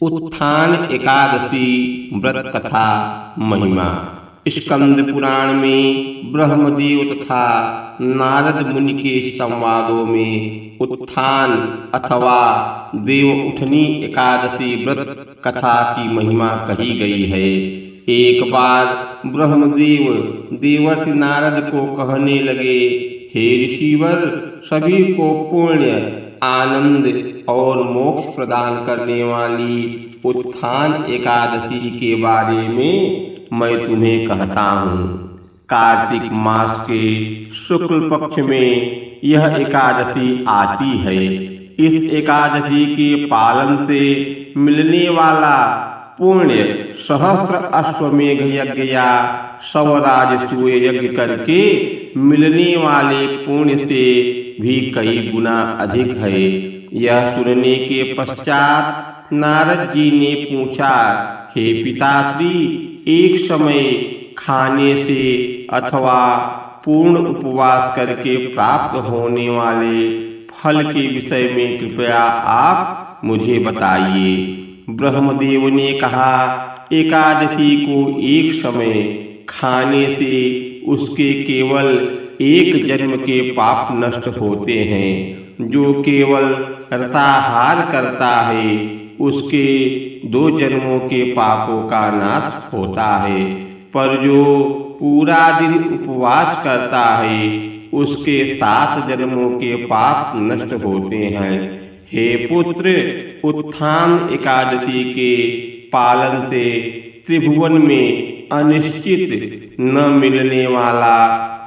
उत्थान एकादशी व्रत कथा महिमा। स्कंद पुराण में ब्रह्मदेव तथा नारद मुनि के संवादों में उत्थान अथवा देव उठनी एकादशी व्रत कथा की महिमा कही गई है। एक बार ब्रह्मदेव देवर्षि नारद को कहने लगे, हे ऋषिवर, सभी को पुण्य, आनंद और मोक्ष प्रदान करने वाली उत्थान एकादशी के बारे में मैं तुम्हें कहता हूँ। कार्तिक मास के शुक्ल पक्ष में यह एकादशी आती है। इस एकादशी के पालन से मिलने वाला पुण्य सहस्त्र अश्वमेघ यज्ञ या 100 राजसूय यज्ञ करके मिलने वाले पुण्य से भी कई गुना अधिक है। यह सुनने के पश्चात नारद जी ने पूछा, हे पिताश्री, एक समय खाने से अथवा पूर्ण उपवास करके प्राप्त होने वाले फल के विषय में कृपया आप मुझे बताइए। ब्रह्मदेव ने कहा, एकादशी को एक समय खाने से उसके केवल एक जन्म के पाप नष्ट होते हैं। जो केवल रसाहार करता है उसके 2 जन्मों के पापों का नाश होता है, पर जो पूरा दिन उपवास करता है उसके 7 जन्मों के पाप नष्ट होते हैं। हे पुत्र, उत्थान एकादशी के पालन से त्रिभुवन में अनिश्चित न मिलने वाला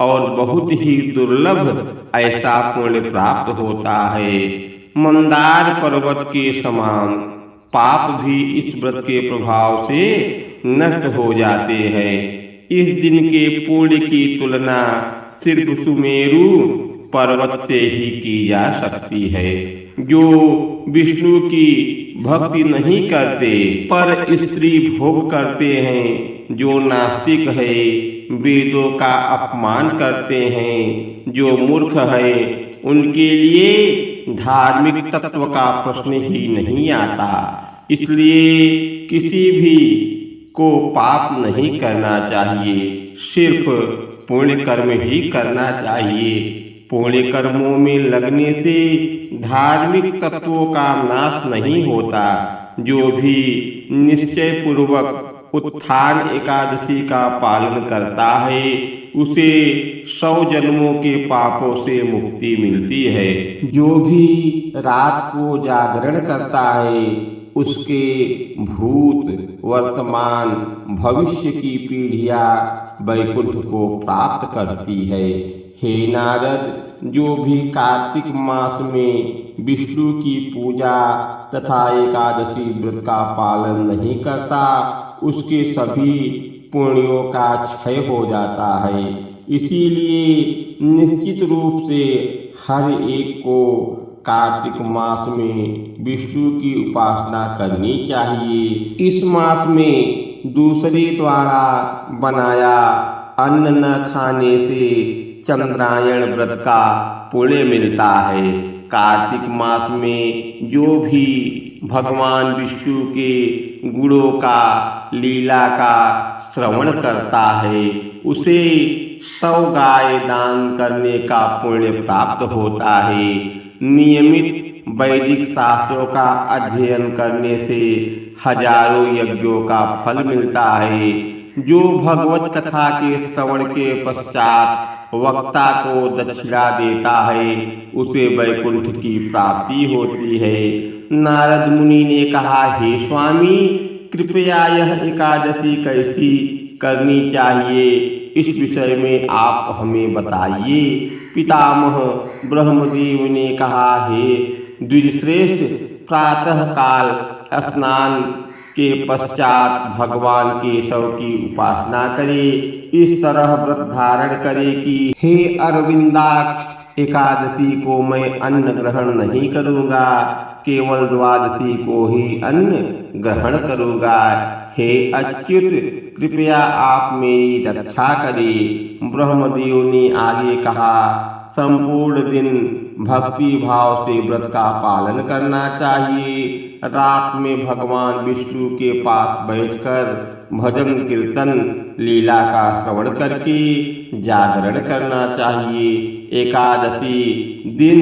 और बहुत ही दुर्लभ ऐसा पुण्य प्राप्त होता है। मंदार पर्वत के समान पाप भी इस व्रत के प्रभाव से नष्ट हो जाते हैं। इस दिन के पुण्य की तुलना सिर्फ सुमेरु पर्वत से ही की जा सकती है। जो विष्णु की भक्ति नहीं करते पर स्त्री भोग करते हैं, जो नास्तिक है, वेदों का अपमान करते हैं, जो मूर्ख है, उनके लिए धार्मिक तत्व का प्रश्न ही नहीं आता। इसलिए किसी भी को पाप नहीं करना चाहिए, सिर्फ पुण्य कर्म ही करना चाहिए। पुण्य कर्मों में लगने से धार्मिक तत्वों का नाश नहीं होता। जो भी निश्चय पूर्वक उत्थान एकादशी का पालन करता है उसे 100 जन्मों के पापों से मुक्ति मिलती है। जो भी रात को जागरण करता है उसके भूत, वर्तमान, भविष्य की पीढ़ियां वैकुंठ को प्राप्त करती है। हे नारद, जो भी कार्तिक मास में विष्णु की पूजा तथा एकादशी व्रत का पालन नहीं करता उसके सभी पुण्यों का क्षय हो जाता है। इसीलिए निश्चित रूप से हर एक को कार्तिक मास में विष्णु की उपासना करनी चाहिए। इस मास में दूसरे द्वारा बनाया अन्न न खाने से चंद्रायण व्रत का पुण्य मिलता है। कार्तिक मास में जो भी भगवान विष्णु के गुणों का, लीला का श्रवण करता है उसे 100 गाय दान करने का पुण्य प्राप्त होता है। नियमित वैदिक शास्त्रों का अध्ययन करने से हजारों यज्ञों का फल मिलता है। जो भगवत कथा के श्रवण के पश्चात वक्ता को दक्षिणा देता है उसे वैकुंठ की प्राप्ति होती है। नारद मुनि ने कहा, हे स्वामी, कृपया यह एकादशी कैसी करनी चाहिए, इस विषय में आप हमें बताइए। पितामह ब्रह्मदेव ने कहा, हे द्विजश्रेष्ठ, प्रातः काल स्नान के पश्चात भगवान केशव की उपासना करे। इस तरह व्रत धारण करे कि हे अरविंदाक्ष, एकादशी को मैं अन्न ग्रहण नहीं करूँगा, केवल द्वादशी को ही अन्न ग्रहण करूँगा। हे अच्युत, कृपया आप मेरी रक्षा करें। ब्रह्मदेव ने आगे कहा, संपूर्ण दिन भक्ति भाव से व्रत का पालन करना चाहिए। रात में भगवान विष्णु के पास बैठकर भजन कीर्तन लीला का श्रवण करके जागरण करना चाहिए। एकादशी दिन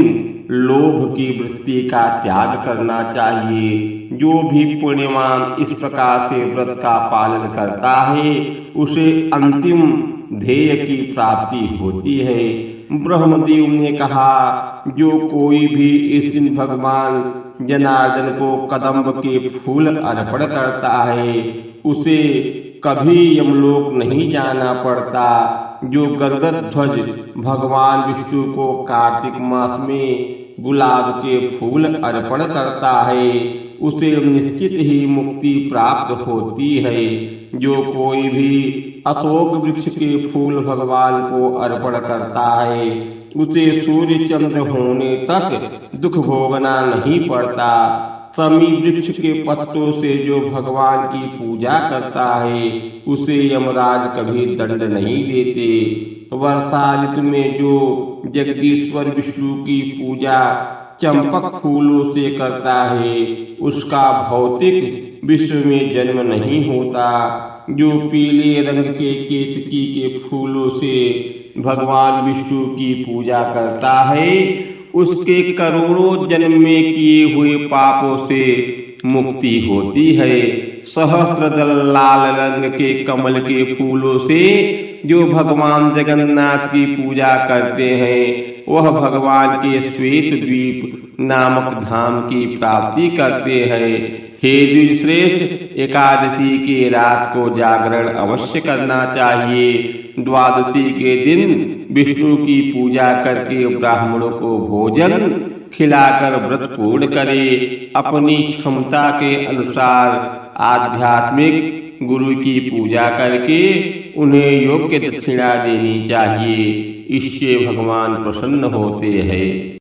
लोभ की वृत्ति का त्याग करना चाहिए। जो भी पुण्यवान इस प्रकार से व्रत का पालन करता है उसे अंतिम ध्येय की प्राप्ति होती है। ब्रह्मदेव ने कहा, जो कोई भी इस दिन भगवान जनार्दन को कदम्ब के फूल अर्पण करता है उसे कभी यमलोक नहीं जाना पड़ता। जो गरुड़ ध्वज भगवान विष्णु को कार्तिक मास में गुलाब के फूल अर्पण करता है उसे निश्चित ही मुक्ति प्राप्त होती है। जो कोई भी अशोक वृक्ष के फूल भगवान को अर्पण करता है उसे सूर्य चंद्र होने तक दुख भोगना नहीं पड़ता। समी वृक्ष के पत्तों से जो भगवान की पूजा करता है उसे यमराज कभी दंड नहीं देते। वर्षा ऋतु में जो जगदीश्वर विष्णु की पूजा चंपक फूलों से करता है उसका भौतिक विश्व में जन्म नहीं होता। जो पीले रंग के केतकी के फूलों से भगवान विष्णु की पूजा करता है उसके करोड़ों जन्म में किए हुए पापों से मुक्ति होती है। सहस्त्रदल लाल रंग के कमल के फूलों से जो भगवान जगन्नाथ की पूजा करते हैं वह भगवान के श्वेत द्वीप नामक धाम की प्राप्ति करते हैं। हे द्विजश्रेष्ठ, एकादशी के रात को जागरण अवश्य करना चाहिए। द्वादशी के दिन विष्णु की पूजा करके ब्राह्मणों को भोजन खिलाकर व्रत पूर्ण करे। अपनी क्षमता के अनुसार आध्यात्मिक गुरु की पूजा करके उन्हें योग्य दक्षिणा देनी चाहिए। इससे भगवान प्रसन्न होते हैं।